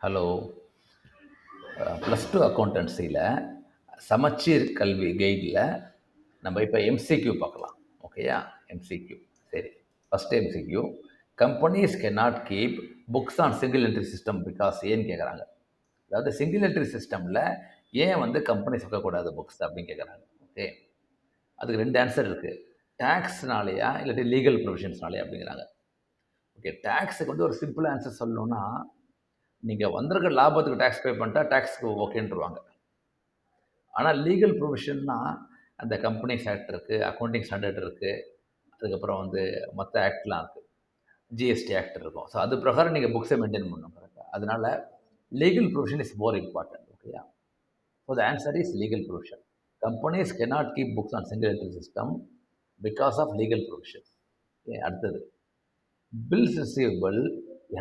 Hello. +2 அக்கௌண்டன்சியில் சமச்சீர் கல்வி கைடில் நம்ம இப்போ எம்சிக்யூ பார்க்கலாம். ஓகேயா? எம்சிக்யூ. சரி, first MCQ. Companies not keep books on single entry system because ஏன்னு கேட்குறாங்க. அதாவது சிங்கிள் என்ட்ரி சிஸ்டமில் ஏன் வந்து கம்பெனிஸ் வைக்கக்கூடாது புக்ஸ் அப்படின்னு கேட்குறாங்க. ஓகே, அதுக்கு ரெண்டு ஆன்சர் இருக்குது. டேக்ஸ்னாலையா இல்லாட்டி லீகல் ப்ரொவிஷன்ஸ்னாலையா அப்படிங்கிறாங்க. ஓகே, டேக்ஸுக்கு வந்து ஒரு சிம்பிள் ஆன்சர் சொல்லணும்னா, நீங்கள் வந்திருக்க லாபத்துக்கு டேக்ஸ் பே பண்ணிட்டா டேக்ஸ்க்கு ஓகேன்ருவாங்க. ஆனால் லீகல் ப்ரொவிஷன்னா அந்த கம்பெனிஸ் ஆக்ட் இருக்குது, அக்கௌண்டிங் ஸ்டாண்டர்ட் இருக்குது, அதுக்கப்புறம் வந்து மற்ற ஆக்ட்லாம் இருக்குது, ஜிஎஸ்டி ஆக்ட் இருக்கும். ஸோ அது பிரகாரம் நீங்கள் புக்ஸை மெயின்டைன் பண்ணணும் கரெக்டாக. அதனால legal provision is more important. ஓகேயா? So the answer is legal provision. Companies cannot keep books on single entry system because of legal provision. Okay, அடுத்தது bills receivable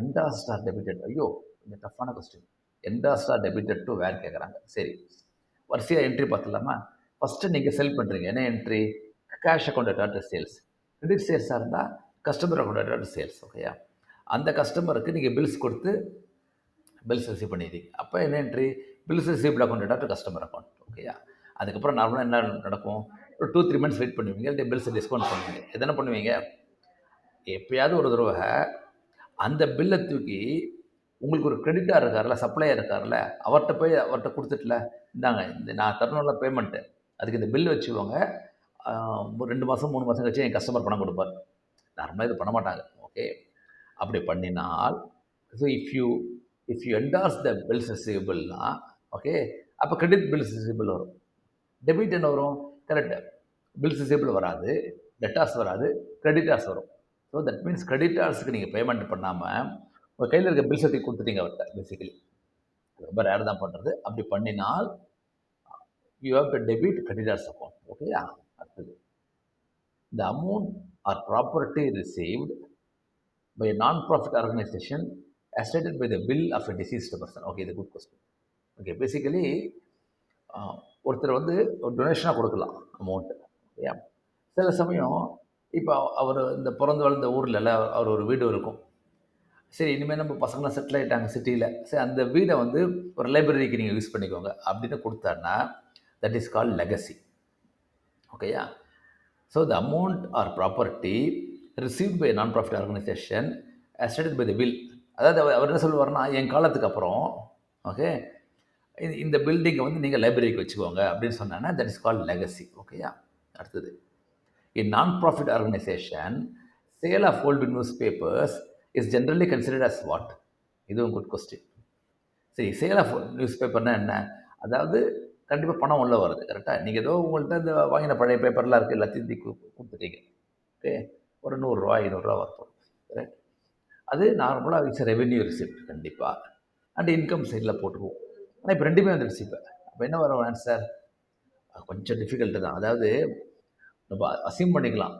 endorsed are debited. ஐயோ, இந்த டஃப்பான question. Endorsed are debited to where கேட்குறாங்க. சரி, வரிசையாக entry பார்த்துலாமா? First நீங்கள் sell பண்ணுறீங்க, என்ன entry? Cash account to sales. Credit சேல்ஸாக இருந்தால் கஸ்டமர் அக்கௌண்ட் டு சேல்ஸ். ஓகேயா? அந்த கஸ்டமருக்கு நீங்கள் பில்ஸ் கொடுத்து பில்ஸ் ரிசீவ் பண்ணிடுறீங்க. அப்போ என்ன entry? Bills received account to customer account. ஓகேயா? அதுக்கப்புறம் நார்மலாக என்ன நடக்கும்? ஒரு 2-3 மந்த்ஸ் வெயிட் பண்ணுவீங்க, இல்லை பில்ஸை டிஸ்கவுண்ட் பண்ணுவீங்க. எதனா பண்ணுவீங்க? எப்பயாவது ஒரு தடவை அந்த பில்லை தூக்கி உங்களுக்கு ஒரு கிரெடிட்டாக இருக்கார்ல, சப்ளையர் இருக்கார்ல, அவர்கிட்ட கொடுத்துட்டுல, இந்தாங்க இந்த நான் தரணும்ல பேமெண்ட்டு, அதுக்கு இந்த பில் வச்சுக்கோங்க, ஒரு 2 மாதம் 3 மாதம் கழிச்சு என் கஸ்டமர் பணம் கொடுப்பார். நார்மலாக இது பண்ண மாட்டாங்க. ஓகே, அப்படி பண்ணினால், so if you endorse the bills ரிசீவபிள்னா, ஓகே, அப்போ கிரெடிட் பில்ஸ் ரிசீவபிள் வரும். டெபிட் என்ன வரும்? கரெக்ட், பில்ஸ் ரிசீவபிள் வராது, டெட்டார்ஸ் வராது, கிரெடிட்டார்ஸ் வரும். ஸோ தட் மீன்ஸ் கிரெடிட்டார்ஸுக்கு நீங்கள் பேமெண்ட் பண்ணாமல் உங்கள் கையில் இருக்க பில் சர்டிஃபிகேட் கொடுத்துட்டீங்க அவர்கிட்ட. பேசிக்கலி ரொம்ப ரேர் தான் பண்ணுறது. அப்படி பண்ணினால் you have to debit creditors account. ஓகேயா? அடுத்தது, the amount or property received by a non-profit organization as stated by the will of a deceased person. Okay, இது குட் கொஸ்டின். ஓகே, பேசிக்கலி ஒருத்தர் வந்து ஒரு டொனேஷனாக கொடுக்கலாம் அமௌண்ட்டு. ஓகேயா? சில சமயம் இப்போ அவர் இந்த பிறந்து வளர்ந்த ஊரில் அவர் ஒரு வீடு இருக்கும். சரி, இனிமேல் நம்ம பசங்களாம் செட்டில் ஆகிட்டாங்க சிட்டியில், சரி அந்த வீடை வந்து ஒரு லைப்ரரிக்கு நீங்கள் யூஸ் பண்ணிக்கோங்க அப்படின்னு கொடுத்தாருன்னா தட் இஸ் கால்ட் லெகசி. ஓகேயா? So the amount or property received by non profit organisation as stated by the will. அதாவது அவர் என்ன சொல்லுவார்னா, என் காலத்துக்கு அப்புறம் ஓகே இந்த பில்டிங்கை வந்து நீங்கள் லைப்ரரிக்கு வச்சுக்கோங்க அப்படின்னு சொன்னாங்கன்னா தட் இஸ் கால்ட் லெகசி. ஓகேயா? அடுத்தது, in non profit organisation sale of old newspapers is generally considered as what? இதுவும் குட் கொஸ்டின். சரி, சேல் ஆஃப் நியூஸ் பேப்பர்னா என்ன? அதாவது கண்டிப்பாக பணம் உள்ள வருது கரெக்டாக. நீங்கள் ஏதோ உங்கள்கிட்ட இந்த வாங்கின பழைய பேப்பர்லாம் இருக்குது, எல்லாத்தையும் கொடுத்துட்டீங்க. ஓகே, ஒரு 100 ரூபா 500 வரப்போம். கரெக்ட். அது நார்மலாக இட்ஸ் ரெவென்யூ ரிசிப்ட் கண்டிப்பாக. அண்ட் இன்கம் சைடில் போட்டுருவோம். ஆனால் இப்போ ரெண்டுமே வந்துடுச்சு. அப்போ என்ன வரும் ஆன்சர்? கொஞ்சம் டிஃபிகல்ட்டு தான். அதாவது நம்ம அசியூம் பண்ணிக்கலாம்,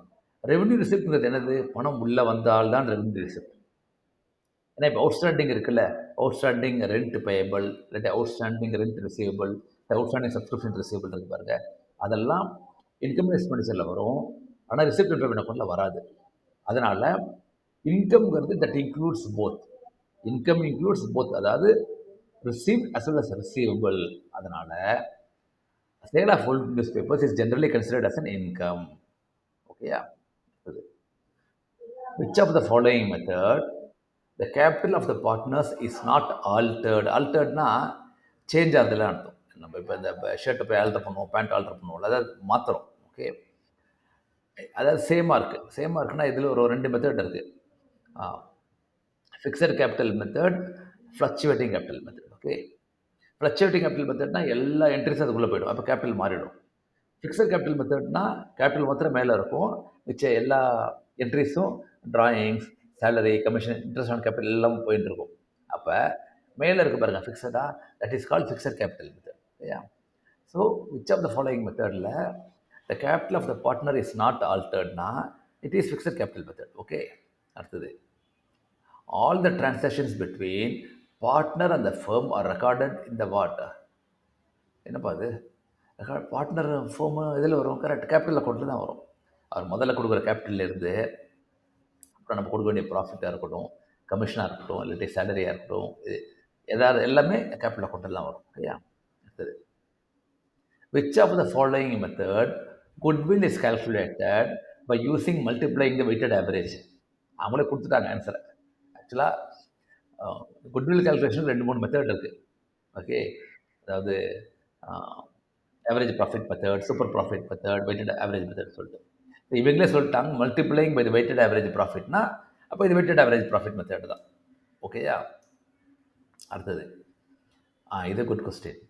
ரெவென்யூ ரிசிப்ட்ங்கிறது என்னது? பணம் உள்ளே வந்தால் தான் ரெவென்யூ ரிசிப்ட். ஏன்னா இப்போ அவுட்ஸ்டாண்டிங் இருக்குல்ல, அவுட்ஸ்டாண்டிங் ரெண்ட் பேயபிள், இல்லாட்டி outstanding rent receivable, outstanding subscription receivable இருக்கு பாருங்க, அதெல்லாம் இன்கம் எக்ஸ்பெண்டிச்சரில் வரும். ஆனால் ரிசிப்ட் அண்ட் பேமெண்ட் அக்கௌண்ட்டில் வராது. அதனால் இன்கம்ங்கிறது that includes both. Income includes both, அதாவது receive as well as receivable. அதனால் sale of old newspapers is generally considered as an income. ஓகேயா? Which of the following method the capital of the partners is not altered? ஆல்டர்ட்னா change ஆகுதுல அர்த்தம். நம்ம இப்போ இந்த ஷர்ட்டை போய் ஆல்டர் பண்ணுவோம், பேண்ட் ஆல்டர் பண்ணுவோம், அதாவது மாற்றுறோம். ஓகே, அதாவது சேமாக இருக்குது. சேமாக இருக்குன்னா இதில் ஒரு 2 மெத்தட் இருக்குது. Fixed capital method, fluctuating capital method. Okay, fluctuating capital மெத்தட்னா எல்லா என்ட்ரிஸும் அதுக்குள்ளே போயிடும், அப்போ கேபிட்டல் மாறிடும். ஃபிக்ஸட் கேபிட்டல் மெத்தட்னா கேபிட்டல் மாத்திரம் மேலே இருக்கும், மிச்ச எல்லா என்ட்ரிஸும் drawings, salary, commission, interest on capital எல்லாம் போயிட்டு இருக்கும். அப்போ மேலே இருக்க பாருங்கள் ஃபிக்ஸடா, that is called fixed capital method. இல்லையா? So which of the following மெத்தடில் the capital of the partner is not ஆல்டர்ட்னா it is fixed capital method. Okay, அடுத்தது, all the transactions between partner and the firm are recorded in the what? என்னப்பா அது? Partner foam இதில் வரும், correct, capital அக்கௌண்ட்டில் தான் வரும். அவர் முதல்ல கொடுக்குற கேபிட்டல்லேருந்து அப்புறம் நம்ம கொடுக்க வேண்டிய ப்ராஃபிட்டாக இருக்கட்டும், கமிஷனாக இருக்கட்டும், இல்லாட்டி சேலரியாக இருக்கட்டும், ஏதாவது எல்லாமே கேபிட்டல் அக்கௌண்ட்டில் தான் வரும். சரியா? அடுத்தது, which of the following method goodwill is calculated by using multiplying the weighted average? அவங்களே கொடுத்துட்டாங்க ஆன்சரை. ஆக்சுவலாக குட்வில் கால்குலேஷன் 2-3 மெத்தட் இருக்குது. ஓகே, அதாவது average profit method, super profit method, weighted average method சொல்லிட்டு இவங்களே சொல்லிட்டாங்க. Multiplying by the weighted average ப்ராஃபிட்னா அப்போ இது வெயிட்டட் ஆவரேஜ் ப்ராஃபிட் மெத்தட் தான். ஓகேயா? அடுத்தது, இது good question.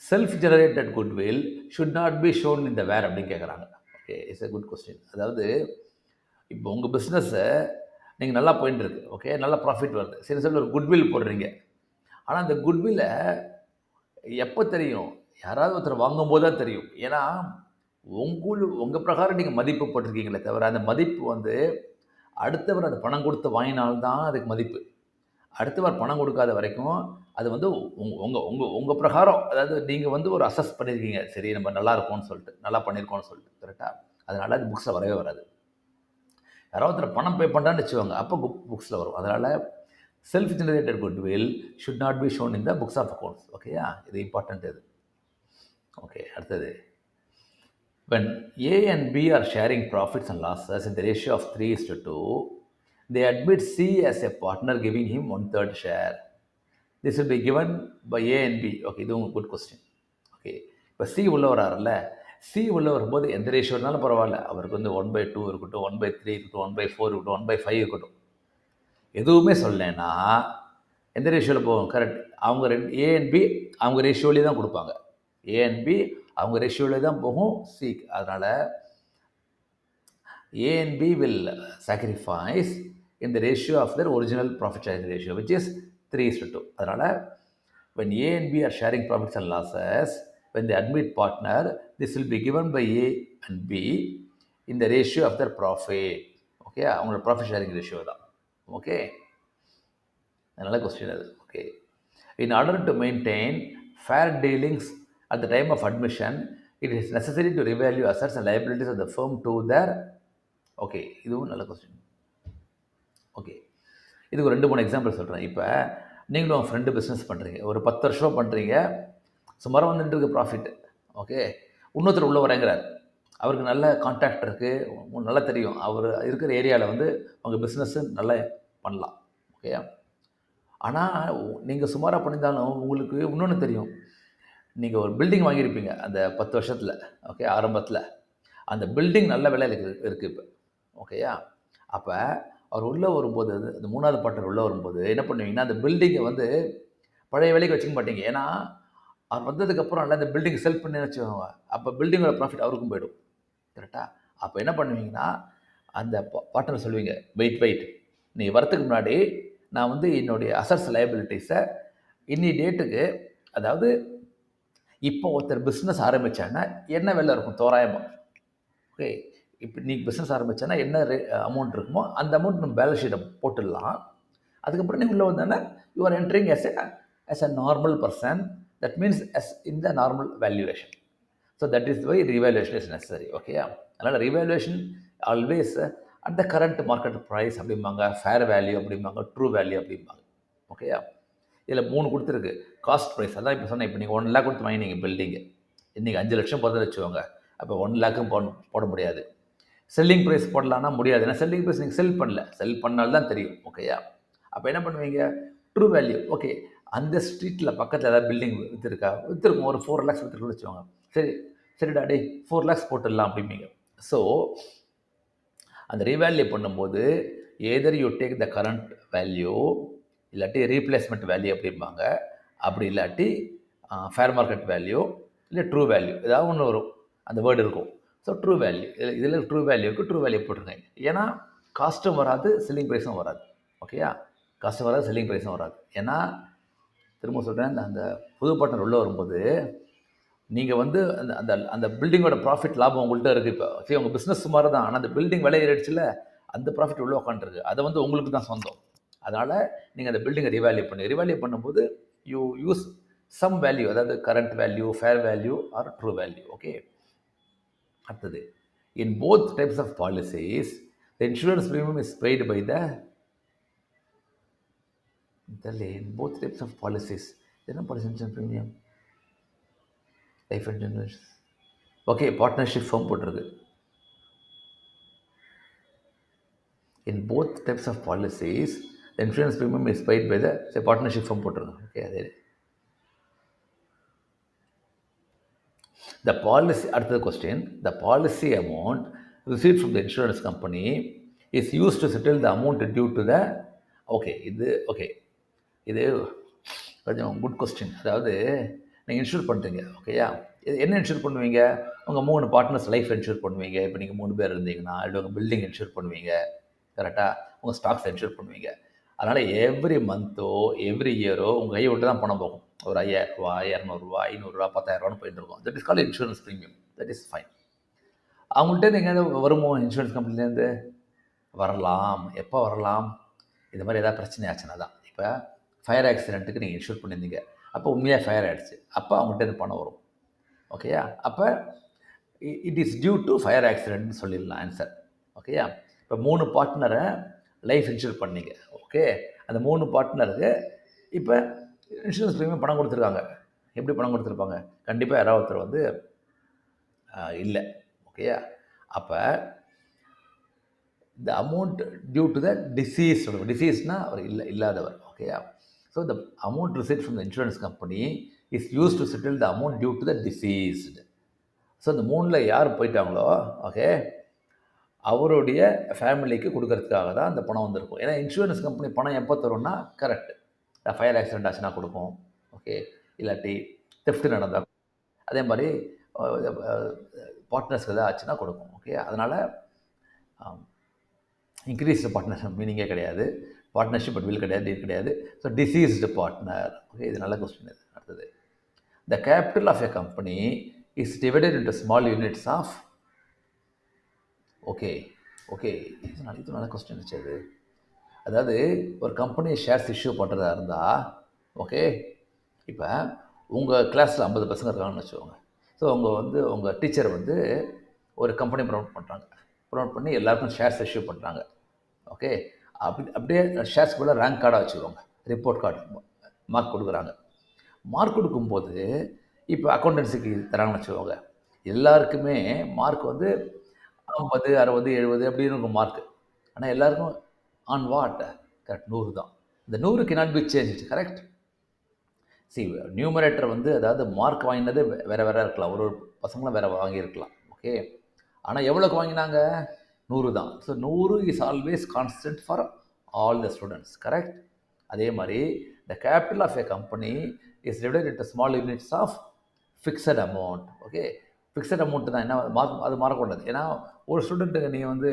Self generated goodwill should not be shown இந்த வேர் அப்படின்னு கேட்குறாங்க. Okay, it's a good question. அதாவது இப்போ உங்கள் பிஸ்னஸை நீங்கள் நல்லா போயிட்டு இருக்கு, ஓகே, நல்லா ப்ராஃபிட் வருது, சரி சொல்லி ஒரு குட்வில் போடுறீங்க. ஆனால் அந்த குட்வில்லை எப்போ தெரியும்? யாராவது ஒருத்தர் வாங்கும்போது தான் தெரியும். ஏன்னா உங்கள் பிரகாரம் நீங்கள் மதிப்பு போட்டிருக்கீங்களே தவிர அந்த மதிப்பு வந்து அடுத்தவர் அது பணம் கொடுத்து வாங்கினால்தான் அதுக்கு மதிப்பு. அடுத்தவர் பணம் கொடுக்காத வரைக்கும் அது வந்து உங்கள் உங்கள் உங்கள் பிரகாரம், அதாவது நீங்கள் வந்து ஒரு அசஸ் பண்ணியிருக்கீங்க, சரி நம்ம நல்லா இருக்கோம்னு சொல்லிட்டு, நல்லா பண்ணியிருக்கோம்னு சொல்லிட்டு, கரெக்டாக? அதனால் அது புக்ஸில் வரவே வராது. யாராவது ஒருத்தர் பணம் பே பண்ணுறான்னு வச்சுக்கோங்க, அப்போ புக்ஸில் வரும். அதனால் self generated goodwill should not be shown in the books of accounts. ஓகேயா? இது இம்பார்ட்டன்ட் இது. ஓகே, அடுத்தது, when A and B are sharing profits and losses in the ratio of 3:2, they admit C as a partner giving him 1/3 share. This will be given by A and B. Okay, இதுவும் good question. Okay, இப்போ C உள்ள வராருல்ல, C உள்ள வரும்போது எந்த ratio இருந்தாலும் பரவாயில்ல, அவருக்கு வந்து 1/2 இருக்கட்டும், 1/3 இருக்கட்டும், 1/4 இருக்கட்டும், 1/5 இருக்கட்டும், எதுவுமே சொல்லலைன்னா எந்த ரேஷியோவில் போகும்? கரெக்ட், அவங்க ஏ அண்ட் பி அவங்க ரேஷியோலேயே தான் கொடுப்பாங்க. ஏ அண்ட் பி அவங்க ரேஷியோவில் தான் போகும் சி. அதனால் A and B will sacrifice in the ratio of their original profit sharing ratio which is 3:2. அதனால் when A and B are sharing profits and losses, when they admit partner, this will be given by A and B in the ratio of their profit. Okay, அவங்களோட profit sharing ratio தான். Okay, நல்ல question அது. Okay, in order to maintain fair dealings at the time of admission, it is necessary to revalue assets and liabilities of the firm to their. Okay, இதுவும் நல்ல question. Okay, இதுக்கு 2-3 example சொல்கிறேன். இப்போ நீங்களும் உங்கள் friend business பண்ணுறீங்க, ஒரு 10 வருஷம் பண்ணுறீங்க, சுமாராக வந்துட்டு இருக்கு ப்ராஃபிட். ஓகே, இன்னொருத்தர் உள்ளே வரேங்கிறார், அவருக்கு நல்ல கான்டாக்ட் இருக்குது, நல்லா தெரியும், அவர் இருக்கிற ஏரியாவில் வந்து உங்கள் பிஸ்னஸ்ஸு நல்லா பண்ணலாம். ஓகே, ஆனால் நீங்கள் சுமாராக பண்ணியிருந்தாலும் உங்களுக்கு இன்னொன்று தெரியும், நீங்கள் ஒரு பில்டிங் வாங்கியிருப்பீங்க அந்த 10 வருஷத்தில். ஓகே, ஆரம்பத்தில் அந்த பில்டிங் நல்ல விலையில் இருக்குது இப்போ. ஓகேயா? அப்போ அவர் உள்ளே வரும்போது, அந்த 3வது பார்ட்னர் உள்ளே வரும்போது என்ன பண்ணுவீங்கன்னா, அந்த பில்டிங்கை வந்து பழைய விலைக்கு வச்சுக்க மாட்டீங்க. ஏன்னா அவர் வந்ததுக்கப்புறம் இல்லை அந்த பில்டிங் செல் பண்ணி வச்சுக்கோங்க, அப்போ பில்டிங்கோட ப்ராஃபிட் அவருக்கும் போயிடும். கரெக்டாக? அப்போ என்ன பண்ணுவீங்கன்னா, அந்த பார்ட்னர் சொல்லுவீங்க, வெயிட் நீ வரத்துக்கு முன்னாடி நான் வந்து என்னுடைய அசட்ஸ் லைபிலிட்டிஸை இன்னி டேட்டுக்கு, அதாவது இப்போ ஒருத்தர் பிஸ்னஸ் ஆரம்பித்தாங்கன்னா என்ன விலை இருக்கும் தோராயமாக, ஓகே, இப்போ நீ பிஸ்னஸ் ஆரம்பித்தேன்னா என்ன அமௌண்ட் இருக்குமோ அந்த அமௌண்ட் நம்ம பேலன்ஸ் ஷீட்டை போட்டுடலாம். அதுக்கப்புறம் நீ உள்ளே வந்தோன்னா you are entering as a normal person, that means as in the normal valuation. So that is why revaluation is necessary. Okay, அதனால் revaluation always at the current market price அப்படிம்பாங்க, fair value அப்படிம்பாங்க, true value அப்படிம்பாங்க. ஓகேயா? இதில் 3 கொடுத்துருக்கு. Cost price, அதான் இப்போ சொன்னேன், இப்போ நீங்கள் 1 lakh கொடுத்து வாங்கினீங்க பில்டிங்கு, இன்றைக்கி 5 லட்சம் போதுன்னு வச்சுக்கோங்க, அப்போ 1 lakhம் போட முடியாது. செல்லிங் ப்ரைஸ் போடலான்னா முடியாது, ஏன்னா செல்லிங் ப்ரைஸ் நீங்கள் செல் பண்ணல, செல் பண்ணால்தான் தெரியும். ஓகேயா? அப்போ என்ன பண்ணுவீங்க? True value. ஓகே, அந்த ஸ்ட்ரீட்டில் பக்கத்தில் ஏதாவது பில்டிங் விற்றுருக்கும், ஒரு 4 lakhs விற்றுருக்குன்னு வச்சுக்கோங்க, சரிடா டே 4 lakhs போட்டுடலாம் அப்படிம்பீங்க. ஸோ அந்த ரீவேல்யூ பண்ணும்போது either you take the current value, இல்லாட்டி ரீப்ளேஸ்மெண்ட் வேல்யூ அப்படிம்பாங்க, அப்படி இல்லாட்டி ஃபேர் மார்க்கெட் வேல்யூ, இல்லை ட்ரூ வேல்யூ, ஏதாவது ஒன்று வரும், அந்த வேர்டு இருக்கும். ஸோ ட்ரூ வேல்யூ, இதில் ட்ரூ வேல்யூக்கு ட்ரூ வேல்யூ போட்டுருங்க. ஏன்னா காஸ்ட்டும் வராது, செல்லிங் ப்ரைஸும் வராது. ஓகேயா? காஸ்ட்டும் வராது, செல்லிங் ப்ரைஸும் வராது. ஏன்னா திரும்ப சொல்கிறேன், அந்த புது பார்ட்னர் உள்ளே வரும்போது நீங்கள் வந்து அந்த அந்த அந்த பில்டிங்கோட ப்ராஃபிட் லாபம் உங்கள்கிட்ட இருக்குது. இப்போ சரி உங்கள் பிஸ்னஸ் சுமார் தான், ஆனால் அந்த பில்டிங் விலை ஏறிடுச்சுல, அந்த ப்ராஃபிட் உள்ளே உட்காந்துருக்கு, அதை வந்து உங்களுக்கு தான் சொந்தம். அதனால் நீங்கள் அந்த பில்டிங்கை ரிவால்யூ பண்ணும்போது யூ யூஸ் சம் வேல்யூ, அதாவது current value, fair value or true value. Okay, அடுத்தது, in both types of policies the insurance premium is paid by the. in both types of policies, there is no policy insurance premium, life insurance. Okay, partnership firm போட்டிருக்கு. In both types of policies, the insurance premium is paid by the say partnership firm போட்டிருக்கு. Okay, அதே the policy, அடுத்தது question, the policy amount received from the insurance company is used to settle the amount due to the, okay இது okay இது கொஞ்சம் good question. அதாவது நீங்கள் insure பண்ணுறீங்க, ஓகேயா? இது என்ன இன்சூர் பண்ணுவீங்க? உங்கள் 3 பார்ட்னர்ஸ் லைஃப் இன்சூர் பண்ணுவீங்க. இப்போ நீங்கள் 3 பேர் இருந்தீங்கன்னா, இல்லை உங்கள் பில்டிங் இன்சூர் பண்ணுவீங்க, கரெக்டாக? உங்கள் ஸ்டாக்ஸ் இன்சூர் பண்ணுவீங்க. அதனால் எவ்ரி மந்த்தோ எவ்ரி இயரோ உங்கள் கையை விட்டு தான் பணம் போகும். ஒரு ரூ. 5,000, ரூ. 200, 500, 10,000 போயிட்டு இருக்கும். That is called insurance premium. That is fine. அவங்கள்ட்ட நீங்கள் வருமோ இன்சூரன்ஸ் கம்பெனிலேருந்து? வரலாம். எப்போ வரலாம்? இது மாதிரி ஏதாவது பிரச்சனை ஆச்சுன்னா தான். இப்போ ஃபயர் ஆக்சிடென்ட்டுக்கு நீங்கள் இன்சூர் பண்ணியிருந்தீங்க, அப்போ உண்மையாக ஃபயர் ஆகிடுச்சு, அப்போ அவங்கள்ட்ட பணம் வரும், ஓகேயா? அப்போ it is due to fire ஆக்சிடென்ட்னு சொல்லிடலாம் ஆன்சர், ஓகேயா? இப்போ 3 பார்ட்னரை லைஃப் இன்சூர் பண்ணீங்க, ஓகே? அந்த 3 பார்ட்னருக்கு இப்போ இன்சூரன்ஸ் ப்ரீமியம் பணம் கொடுத்துருக்காங்க. எப்படி பணம் கொடுத்துருப்பாங்க? கண்டிப்பாக யாராவது ஒருத்தர் வந்து இல்லை, ஓகேயா? அப்போ the amount due to the deceased, deceasedனா அவர் இல்லாதவர், ஓகேயா? So the amount received from the insurance company is used to settle the amount due to the deceased. So இந்த 3ல் யார் போயிட்டாங்களோ, ஓகே, அவருடைய ஃபேமிலிக்கு கொடுக்கறதுக்காக தான் அந்த பணம் வந்திருக்கும். ஏன்னா இன்சூரன்ஸ் கம்பெனி பணம் எப்போ தரும்னா, கரெக்ட், ஃபயர் ஆக்சிடென்ட் ஆச்சுன்னா கொடுக்கும், ஓகே, இல்லாட்டி தெஃப்ட் நடந்தால், அதே மாதிரி பார்ட்னர்ஸ்க்கு எதாவது ஆச்சுன்னா கொடுக்கும், ஓகே? அதனால் இன்க்ரீஸ்டு பார்ட்னர்ஷிப் மீனிங்கே கிடையாது, பார்ட்னர்ஷிப் பட் வில் கிடையாது, டீல் கிடையாது. ஸோ டிசீஸ்டு பார்ட்னர், ஓகே, இது நல்ல கொஸ்டின். இது அடுத்தது, the capital of a company is divided into small units of, okay okay, இது நல்ல கொஸ்டின் வச்சு. அது அதாவது ஒரு கம்பெனி ஷேர்ஸ் இஷ்யூ பண்ணுறதா இருந்தால், ஓகே, இப்போ உங்கள் கிளாஸில் 50 பசங்க இருக்காங்கன்னு வச்சுக்கோங்க. ஸோ உங்கள் டீச்சர் வந்து ஒரு கம்பெனி ப்ரொமோட் பண்ணுறாங்க, ப்ரொமோட் பண்ணி எல்லாருக்கும் ஷேர்ஸ் இஷ்யூ பண்ணுறாங்க, ஓகே? அப்படியே ஷேர்ஸ் கூட ரேங்க் கார்டாக வச்சுக்கோங்க, ரிப்போர்ட் கார்டு மார்க் கொடுக்குறாங்க. மார்க் கொடுக்கும்போது இப்போ அக்கௌண்டன்சிக்கு தராங்கன்னு வச்சுக்கோங்க, எல்லாருக்குமே மார்க் வந்து 50, 60, 70 அப்படின்னு இருக்கும் மார்க்கு. ஆனால் எல்லாருக்கும் ஆன் வாட்? கரெக்ட், 100 தான். இந்த 100 cannot be changed, correct? C, numerator வந்து, அதாவது மார்க் வாங்கினது வேறு வேறு இருக்கலாம், ஒரு பசங்களும் வேறு வாங்கியிருக்கலாம், ஓகே? ஆனால் எவ்வளோக்கு வாங்கினாங்க? 100 தான். So 100 is always constant for all the students, correct? அதே மாதிரி the capital of a company is divided into small units of fixed amount, okay? Fixed amount தான், என்ன அது மாறக்கூடாது. ஏன்னா ஒரு ஸ்டூடெண்ட்டுக்கு நீங்கள் வந்து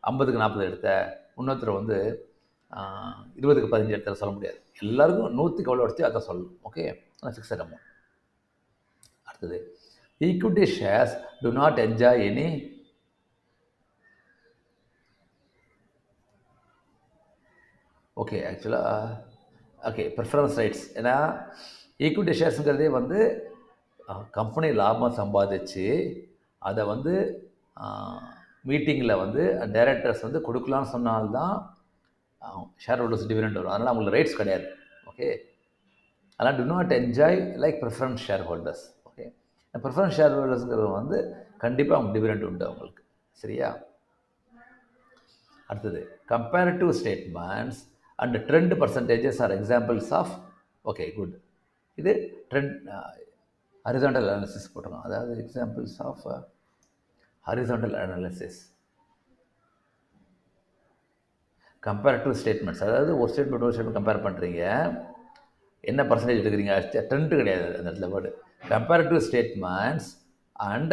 50க்கு 40 எடுத்த, இன்னொருத்தர் வந்து 20க்கு 15 எடுத்த சொல்ல முடியாது. எல்லாருக்கும் 100க்கு எவ்வளோ எடுத்து அதை சொல்லணும், ஓகே? Fixed amount. அடுத்தது, equity shares do not enjoy any, okay, ஆக்சுவலாக ஓகே, ப்ரிஃபரன்ஸ் ரைட்ஸ். ஏன்னா ஈக்விட்டி ஷேர்ஸுங்கிறதே வந்து கம்பெனி லாபம் சம்பாதிச்சு அதை வந்து மீட்டிங்கில் வந்து டைரக்டர்ஸ் வந்து கொடுக்கலான்னு சொன்னால்தான் ஷேர் ஹோல்டர்ஸ் டிவிடெண்ட் வரும். அதனால் அவங்களுக்கு ரைட்ஸ் கிடையாது, ஓகே? அதனால் do not enjoy like preference shareholders, okay? Preference share ஹோல்டர்ஸுங்கிறது வந்து கண்டிப்பாக அவங்க டிவிடெண்ட் உண்டு அவங்களுக்கு, சரியா? அடுத்தது, comparative statements and trend percentages are examples of, okay, good. இது ட்ரெண்ட் ஹரிசாண்டல் அனாலிசிஸ் போட்டுருக்கோம், அதாவது examples of horizontal analysis. Comparative statements, அதாவது ஒரு ஸ்டேட்மெண்ட் கம்பேர் பண்ணுறீங்க, என்ன பர்சன்டேஜ் எடுக்கிறீங்க, ட்ரெண்ட் கிடையாது அந்த இடத்துல word. Comparative statements and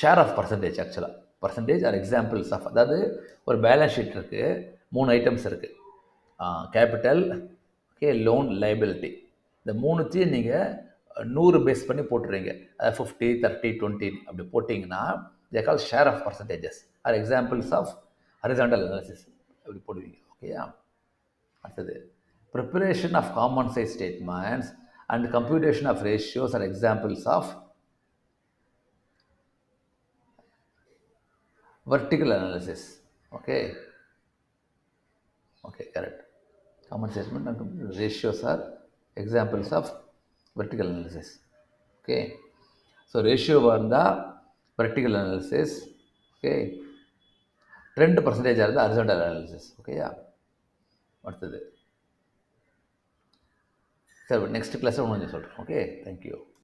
share of percentage, ஆக்சுவலாக பர்சன்டேஜ் ஆர் எக்ஸாம்பிள்ஸ் ஆஃப், அதாவது ஒரு பேலன்ஸ் ஷீட் இருக்குது, 3 ஐட்டம்ஸ் இருக்குது, கேபிட்டல், ஓகே, லோன், லைபிலிட்டி. இந்த 3த்தையும் நீங்கள் 100 பேஸ் பண்ணி போட்டுறீங்க, அதாவது 50, 30, 20 அப்படி போட்டிங்கன்னா they call share of percentages are examples of horizontal analysis, அப்படி போடுவீங்க, ஓகேயா? அடுத்தது, preparation of common size statements and computation of ratios are examples of vertical analysis, okay? Okay, correct. Common statement and ratios are examples of vertical analysis. Okay, so ரேஷியோவாக இருந்தால் vertical analysis. Okay, trend பர்சன்டேஜாக இருந்தால் horizontal analysis. ஓகேயா? அடுத்தது sir next கிளாஸில் கொஞ்சம் சொல்கிறேன். Okay, thank you.